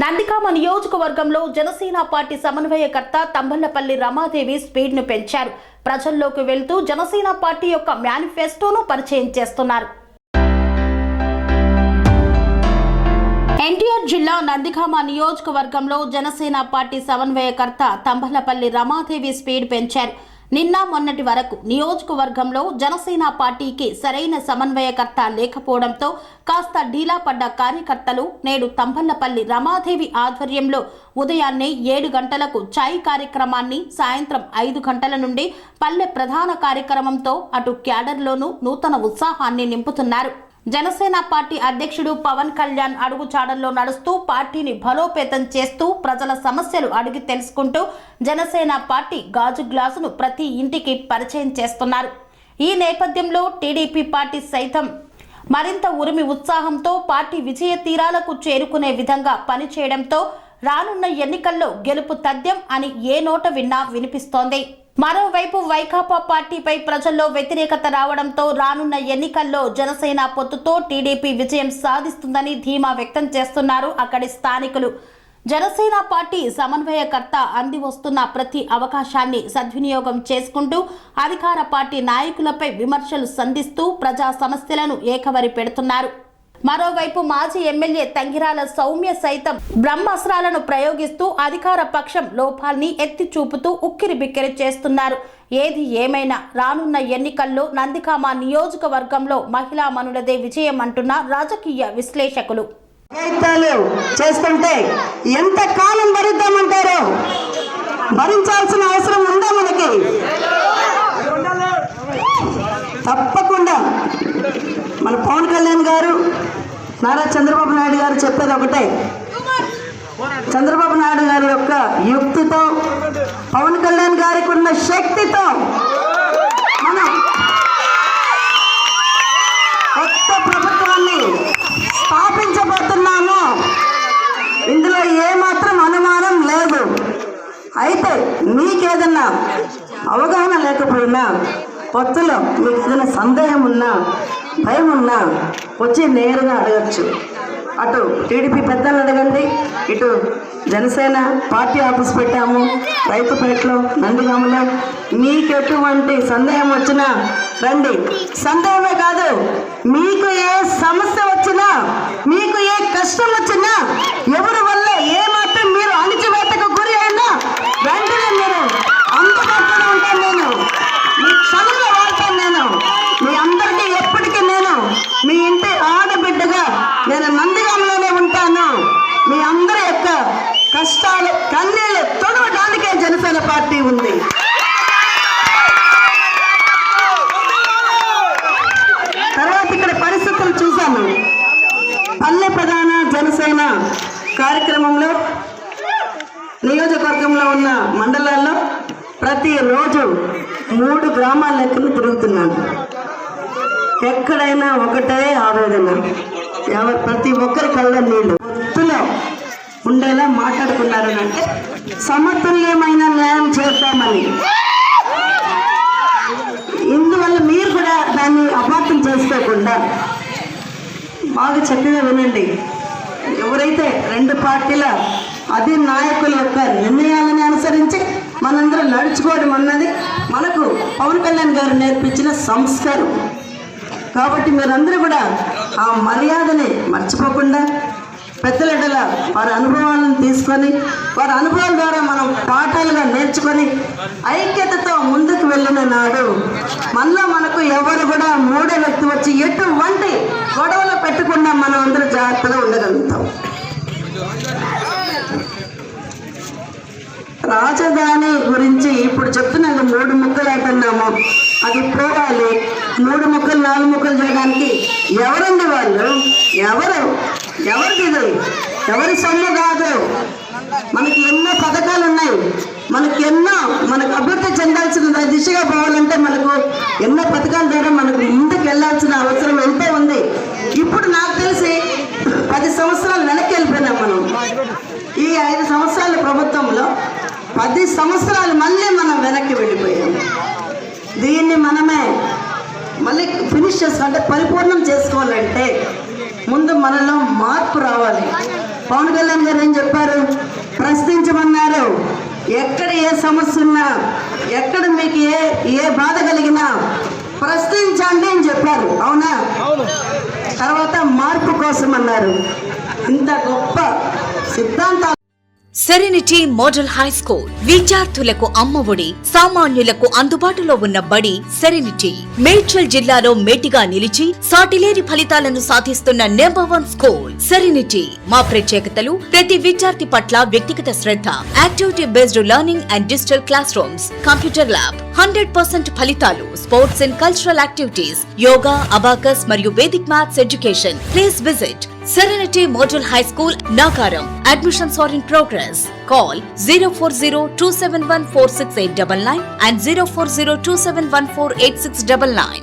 నందిగామ నియోజకవర్గంలో జనసేన పార్టీ సమన్వయకర్త తంబళ్లపల్లి రమాదేవి స్పీడ్ ను పెంచారు. ప్రజల్లోకి వెళ్తూ జనసేన పార్టీ యొక్క మేనిఫెస్టోను పరిచయం చేస్తున్నారు. ఎన్టీఆర్ జిల్లా నందిగామ నియోజకవర్గంలో జనసేన పార్టీ సమన్వయకర్త తంబళ్లపల్లి రమాదేవి స్పీడ్ పెంచారు. నిన్న మొన్నటి వరకు నియోజకవర్గంలో జనసేన పార్టీకి సరైన సమన్వయకర్త లేకపోవడంతో కాస్త ఢీలా పడ్డ కార్యకర్తలు నేడు తంబళ్లపల్లి రమాదేవి ఆధ్వర్యంలో ఉదయాన్నే 7 గంటలకు ఛాయ్ కార్యక్రమాన్ని, సాయంత్రం 5 గంటల నుండి పల్లె ప్రధాన కార్యక్రమంతో అటు క్యాడర్లోనూ నూతన ఉత్సాహాన్ని నింపుతున్నారు. జనసేన పార్టీ అధ్యక్షుడు పవన్ కళ్యాణ్ అడుగుచాడల్లో నడుస్తూ పార్టీని బలోపేతం చేస్తూ ప్రజల సమస్యలు అడిగి తెలుసుకుంటూ జనసేన పార్టీ గాజు గ్లాసును ప్రతి ఇంటికి పరిచయం చేస్తున్నారు. ఈ నేపథ్యంలో టీడీపీ పార్టీ సైతం మరింత ఉరిమి ఉత్సాహంతో పార్టీ విజయ తీరాలకు చేరుకునే విధంగా పనిచేయడంతో రానున్న ఎన్నికల్లో గెలుపు తథ్యం అని ఏ నోట విన్నా వినిపిస్తోంది. మరోవైపు వైకాపా పార్టీపై ప్రజల్లో వ్యతిరేకత రావడంతో రానున్న ఎన్నికల్లో జనసేన పొత్తుతో టీడీపీ విజయం సాధిస్తుందని ధీమా వ్యక్తం చేస్తున్నారు అక్కడి స్థానికులు. జనసేన పార్టీ సమన్వయకర్త అంది వస్తున్న ప్రతి అవకాశాన్ని సద్వినియోగం చేసుకుంటూ అధికార పార్టీ నాయకులపై విమర్శలు సంధిస్తూ ప్రజా సమస్యలను ఏకవరి పెడుతున్నారు. మరోవైపు మాజీ ఎమ్మెల్యే తంగిరాల సౌమ్య సైతం బ్రహ్మాస్త్రాలను ప్రయోగిస్తూ అధికార పక్షం లోపాల్ని ఎత్తి చూపుతూ ఉక్కిరి బిక్కిరి చేస్తున్నారు. ఏది ఏమైనా రానున్న ఎన్నికల్లో నందిగామ నియోజకవర్గంలో మహిళా మనులదే విజయం అంటున్న రాజకీయ విశ్లేషకులు. చేస్తుంటే ఎంత కాలం భరిద్దామంటారో, భరించాల్సిన అవసరం ఉందా మనకి? తప్పకుండా మన పవన్ కళ్యాణ్ గారు, నారా చంద్రబాబు నాయుడు గారు చెప్పేది ఒకటే. చంద్రబాబు నాయుడు గారి యొక్క యుక్తితో, పవన్ కళ్యాణ్ గారికి ఉన్న శక్తితో మనం కొత్త ప్రభుత్వాన్ని స్థాపించబోతున్నాము. ఇందులో ఏమాత్రం అనుమానం లేదు. అయితే మీకేదన్నా అవగాహన లేకపోయినా, పొత్తులో మీకు ఏదైనా సందేహం ఉన్నా, భయం ఉన్నా వచ్చి నేరుగా అడగచ్చు. అటు టీడీపీ పెద్దలు అడగండి, ఇటు జనసేన పార్టీ ఆఫీస్ పెట్టాము రైతుపేటలో, నందిగామలో. మీకు ఎటువంటి సందేహం వచ్చినా రండి. సందేహమే కాదు, మీకు ఏ సమస్య వచ్చినా, మీకు ఏ కష్టం వచ్చినా, ఎవరి వల్ల ఏమాత్రం మీరు అణిచివేతకు గురి అయినా వెంటనే మీరు అందుబాటులో ఉంటాను. నేను మీ క్షణంలో వాడతాను. నేను మీ అందరికీ ఎప్పటికీ నేను మీ ఇంటి ఆడబిడ్డగా నేను నందిగామలోనే ఉంటాను. మీ అందరి యొక్క కష్టాలు, కన్నీళ్ళు తొడవడానికే జనసేన పార్టీ ఉంది. తర్వాత ఇక్కడ పరిస్థితులు చూశాను. పల్లె ప్రధాన జనసేన కార్యక్రమంలో నియోజకవర్గంలో ఉన్న మండలాల్లో ప్రతిరోజు 3 గ్రామాల లెక్కలు తిరుగుతున్నాను. ఎక్కడైనా ఒకటే ఆవేదన, ప్రతి ఒక్కరి కళ్ళ నీళ్ళు పొత్తులో ఉండేలా మాట్లాడుకున్నారు. అంటే సమతుల్యమైన న్యాయం చేద్దామని. ఇందువల్ల మీరు కూడా దాన్ని అపార్థం చేసుకోకుండా బాగా చక్కగా వినండి. ఎవరైతే 2 పార్టీల నాయకుల యొక్క నిర్ణయాలను అనుసరించి మనందరం నడుచుకోవడం అన్నది మనకు పవన్ కళ్యాణ్ గారు నేర్పించిన సంస్కారం. కాబట్టి మీరందరూ కూడా ఆ మర్యాదని మర్చిపోకుండా పెద్దలెడల వారి అనుభవాలను తీసుకొని, వారి అనుభవాల ద్వారా మనం పాఠాలుగా నేర్చుకొని ఐక్యతతో ముందుకు వెళ్ళిన నాడు మనలో మనకు ఎవరు కూడా మూడో వ్యక్తి వచ్చి ఎటువంటి గొడవలు పెట్టకుండా మనం అందరూ జాగ్రత్తగా ఉండగలుగుతాం. రాజధాని గురించి ఇప్పుడు చెప్తున్నాను. 3 ముక్కలు అంటున్నాము, అది పోవాలి. 3 ముక్కలు 4 ముక్కలు చేయడానికి ఎవరండి వాళ్ళు? ఎవరిది? ఎవరి సొమ్ము కాదు. మనకి ఎన్నో పథకాలు ఉన్నాయి. మనకు అభివృద్ధి చెందాల్సిన దిశగా పోవాలంటే మనకు ఎన్నో పథకాల ద్వారా మనకు ముందుకు వెళ్ళాల్సిన అవసరం ఎంతో ఉంది. ఇప్పుడు నాకు తెలిసి 10 సంవత్సరాలు వెనక్కి వెళ్ళిపోయినాం మనం. ఈ 5 సంవత్సరాల ప్రభుత్వంలో 10 సంవత్సరాలు మళ్ళీ మనం వెనక్కి వెళ్ళిపోయాం. దీన్ని మనమే మళ్ళీ ఫినిష్ చేసుకోవాలంటే, పరిపూర్ణం చేసుకోవాలంటే ముందు మనలో మార్పు రావాలి. పవన్ కళ్యాణ్ గారు ఏం చెప్పారు? ప్రశ్నించమన్నారు. ఎక్కడ ఏ సమస్య ఉన్నా, ఎక్కడ మీకు ఏ బాధ కలిగినా ప్రశ్నించండి అని చెప్పారు. అవునా? తర్వాత మార్పు కోసం అన్నారు. ఇంత గొప్ప సిద్ధాంతాలు సెరెనిటీ మోడల్ హై స్కూల్ విద్యార్థులకు అమ్మఒడి, సామాన్యులకు అందుబాటులో ఉన్న బడి సెరెనిటీ. మేడ్చల్ జిల్లాలో మేటిగా నిలిచి సాటిలేని ఫలితాలను సాధిస్తున్న నంబర్ 1 స్కూల్ సెరెనిటీ. మా ప్రత్యేకతలు: ప్రతి విద్యార్థి పట్ల వ్యక్తిగత శ్రద్ధ, activity based learning and digital classrooms, computer lab, 100% ఫలితాలు, sports and cultural activities, yoga, abacus మరియు Vedic maths education. Please visit Serenity Model High School, Nagaram. Admissions are in progress. Call 040-271-46899 and 040-271-48699.